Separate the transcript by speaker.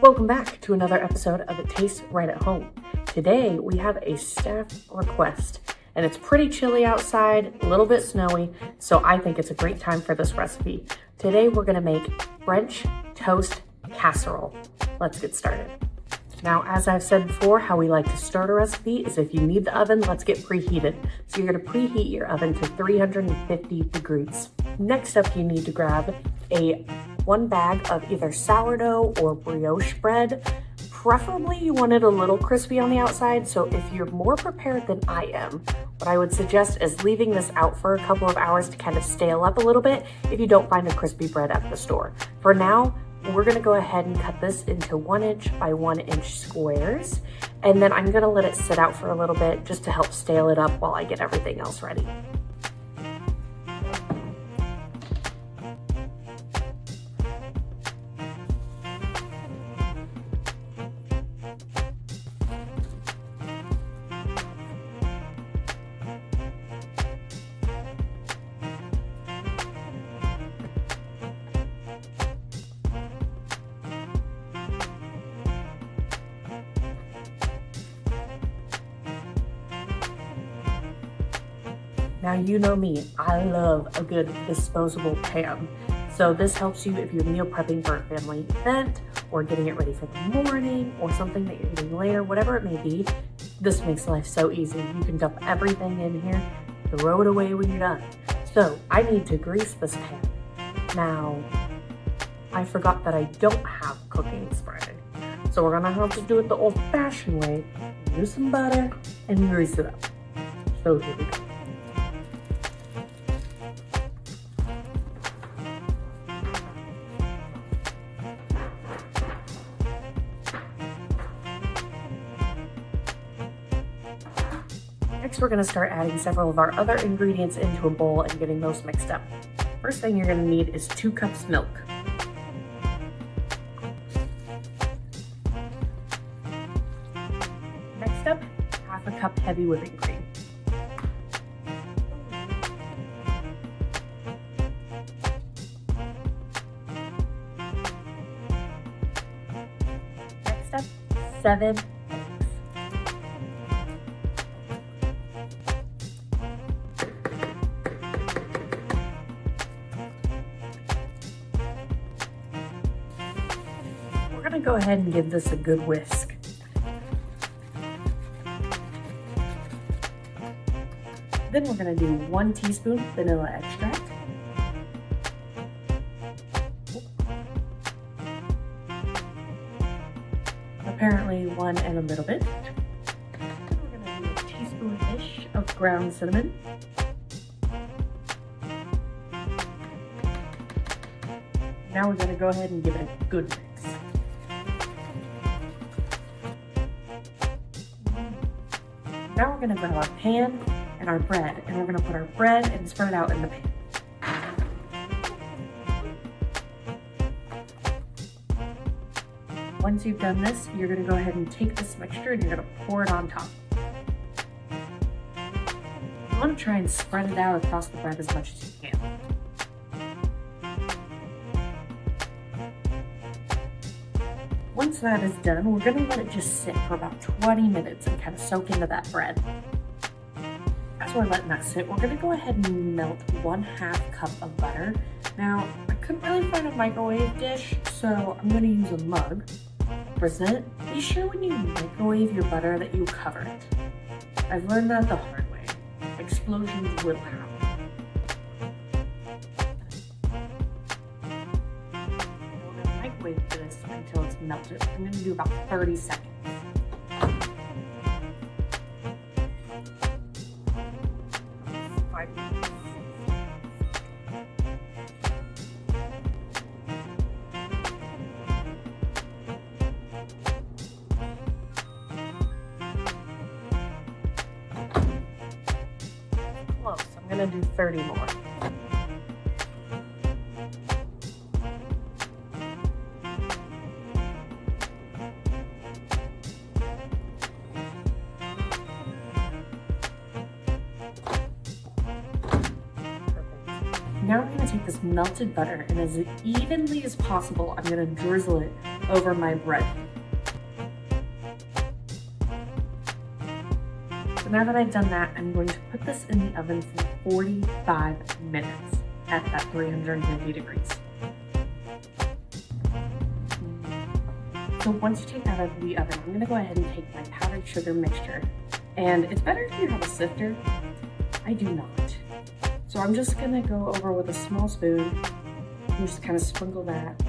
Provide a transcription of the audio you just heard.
Speaker 1: Welcome back to another episode of It Tastes Right at Home. Today we have a staff request and it's pretty chilly outside, a little bit snowy, so I think it's a great time for this recipe. Today we're gonna make French toast casserole. Let's get started. Now, as I've said before, how we like to start a recipe is if you need the oven, let's get preheated. So you're gonna preheat your oven to 350 degrees. Next up, you need to grab one bag of either sourdough or brioche bread. Preferably you want it a little crispy on the outside, so if you're more prepared than I am, what I would suggest is leaving this out for a couple of hours to kind of stale up a little bit if you don't find a crispy bread at the store. For now, we're gonna go ahead and cut this into 1 inch by 1 inch squares, and then I'm gonna let it sit out for a little bit just to help stale it up while I get everything else ready. Now you know me, I love a good disposable pan. So this helps you if you're meal prepping for a family event or getting it ready for the morning or something that you're eating later, whatever it may be. This makes life so easy. You can dump everything in here, throw it away when you're done. So I need to grease this pan. Now, I forgot that I don't have cooking spray. So we're gonna have to do it the old-fashioned way. Use some butter and grease it up. So here we go. Next, we're gonna start adding several of our other ingredients into a bowl and getting those mixed up. First thing you're gonna need is 2 cups milk. Next up, 1/2 cup heavy whipping cream. Next up, 7 We're gonna go ahead and give this a good whisk. Then we're gonna do 1 teaspoon vanilla extract. Apparently 1 and a little bit. Then we're gonna do a teaspoon-ish of ground cinnamon. Now we're gonna go ahead and give it a good mix. Now we're gonna grab our pan and our bread, and we're gonna put our bread and spread it out in the pan. Once you've done this, you're gonna go ahead and take this mixture and you're gonna pour it on top. You wanna try and spread it out across the bread as much as you can. Once that is done, we're gonna let it just sit for about 20 minutes and kind of soak into that bread. As we're letting that sit, we're gonna go ahead and melt 1/2 cup of butter. Now, I couldn't really find a microwave dish, so I'm gonna use a mug. Be sure when you microwave your butter that you cover it. I've learned that the hard way. Explosions will happen. Microwave this until it's melted. I'm going to do about 30 seconds. Close. I'm going to do 30 more. Now I'm going to take this melted butter and as evenly as possible, I'm going to drizzle it over my bread. So now that I've done that, I'm going to put this in the oven for 45 minutes at that 350 degrees. So once you take that out of the oven, I'm gonna go ahead and take my powdered sugar mixture. And it's better if you have a sifter. I do not. So I'm just gonna go over with a small spoon and just kind of sprinkle that